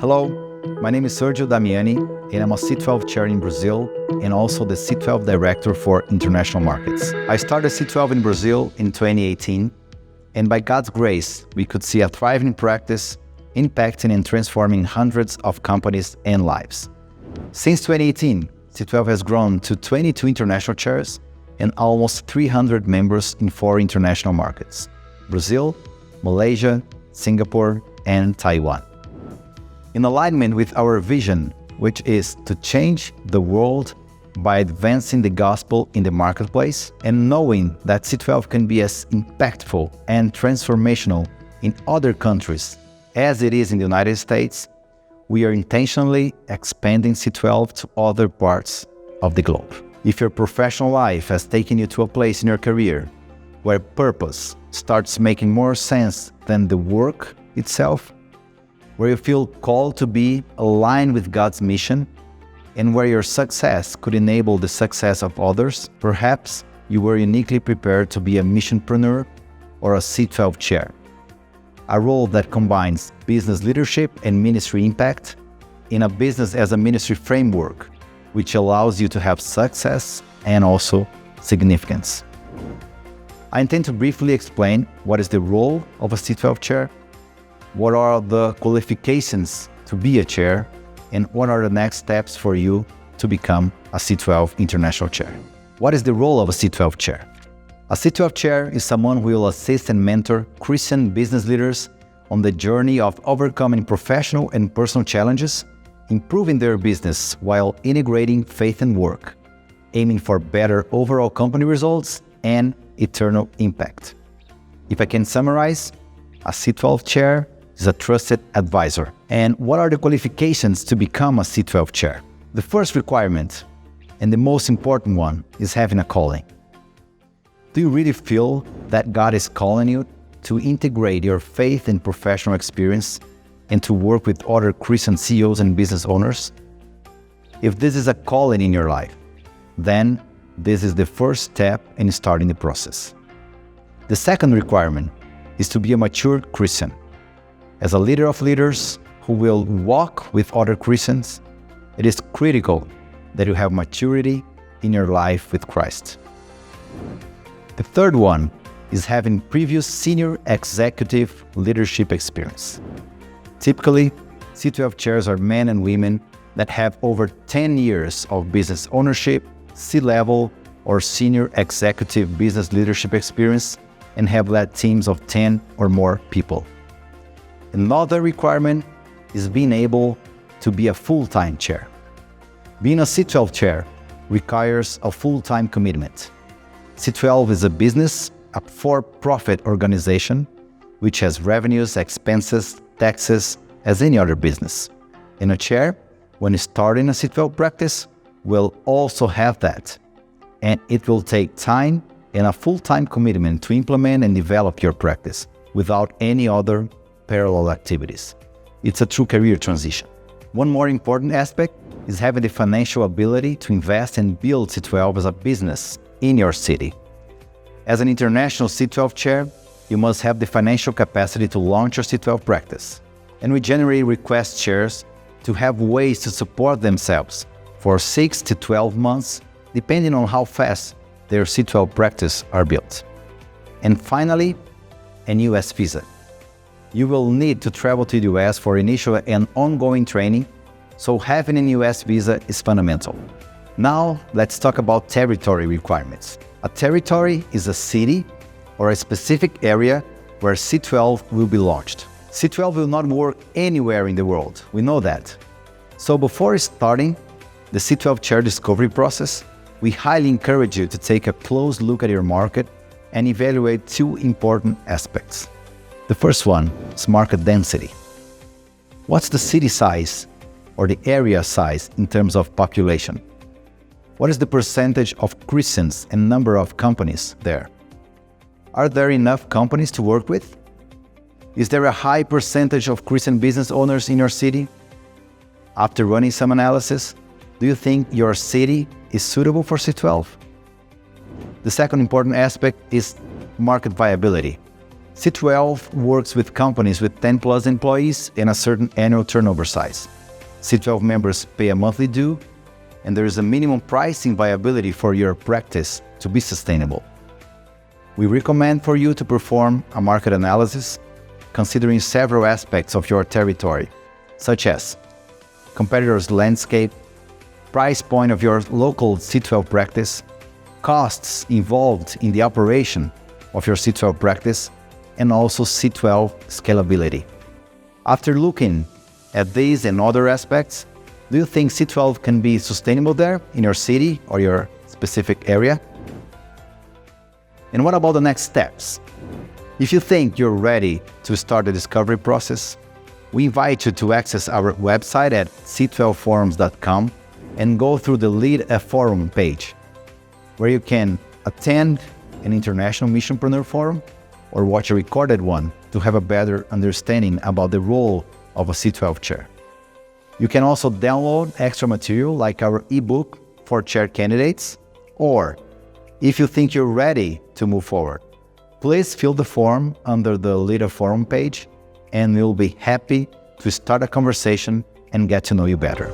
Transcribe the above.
Hello, my name is Sergio Damiani, and I'm a C12 chair in Brazil and also the C12 director for international markets. I started C12 in Brazil in 2018, and by God's grace, we could see a thriving practice impacting and transforming hundreds of companies and lives. Since 2018, C12 has grown to 22 international chairs and almost 300 members in 4 international markets: Brazil, Malaysia, Singapore, and Taiwan. In alignment with our vision, which is to change the world by advancing the gospel in the marketplace, and knowing that C12 can be as impactful and transformational in other countries as it is in the United States, we are intentionally expanding C12 to other parts of the globe. If your professional life has taken you to a place in your career where purpose starts making more sense than the work itself, where you feel called to be aligned with God's mission, and where your success could enable the success of others, perhaps you were uniquely prepared to be a missionpreneur or a C12 chair, a role that combines business leadership and ministry impact in a business as a ministry framework, which allows you to have success and also significance. I intend to briefly explain what is the role of a C12 chair, what are the qualifications to be a chair, and what are the next steps for you to become a C12 international chair. What is the role of a C12 chair? A C12 chair is someone who will assist and mentor Christian business leaders on the journey of overcoming professional and personal challenges, improving their business while integrating faith and work, aiming for better overall company results and eternal impact. If I can summarize, a C12 chair is a trusted advisor. And what are the qualifications to become a C12 chair? The first requirement, and the most important one, is having a calling. Do you really feel that God is calling you to integrate your faith and professional experience and to work with other Christian CEOs and business owners? If this is a calling in your life, then this is the first step in starting the process. The second requirement is to be a mature Christian. As a leader of leaders who will walk with other Christians, it is critical that you have maturity in your life with Christ. The third one is having previous senior executive leadership experience. Typically, C12 chairs are men and women that have over 10 years of business ownership, C-level or senior executive business leadership experience, and have led teams of 10 or more people. Another requirement is being able to be a full-time chair. Being a C12 chair requires a full-time commitment. C12 is a business, a for-profit organization, which has revenues, expenses, taxes, as any other business. And a chair, when starting a C12 practice, will also have that. And it will take time and a full-time commitment to implement and develop your practice without any other parallel activities. It's a true career transition. One more important aspect is having the financial ability to invest and build C12 as a business in your city. As an international C12 chair, you must have the financial capacity to launch your C12 practice. And we generally request chairs to have ways to support themselves for 6 to 12 months, depending on how fast their C12 practice are built. And finally, an US visa. You will need to travel to the US for initial and ongoing training, so having an US visa is fundamental. Now, let's talk about territory requirements. A territory is a city or a specific area where C12 will be launched. C12 will not work anywhere in the world, we know that. So before starting the C12 chair discovery process, we highly encourage you to take a close look at your market and evaluate 2 important aspects. The first one is market density. What's the city size or the area size in terms of population? What is the percentage of Christians and number of companies there? Are there enough companies to work with? Is there a high percentage of Christian business owners in your city? After running some analysis, do you think your city is suitable for C12? The second important aspect is market viability. C12 works with companies with 10 plus employees and a certain annual turnover size. C12 members pay a monthly due, and there is a minimum pricing viability for your practice to be sustainable. We recommend for you to perform a market analysis considering several aspects of your territory, such as competitors' landscape, price point of your local C12 practice, costs involved in the operation of your C12 practice, and also C12 scalability. After looking at these and other aspects, do you think C12 can be sustainable there in your city or your specific area? And what about the next steps? If you think you're ready to start the discovery process, we invite you to access our website at c12forums.com and go through the Lead a Forum page, where you can attend an International Missionpreneur Forum or watch a recorded one to have a better understanding about the role of a C12 chair. You can also download extra material like our ebook for chair candidates, or if you think you're ready to move forward, please fill the form under the Lead a Forum page, and we'll be happy to start a conversation and get to know you better.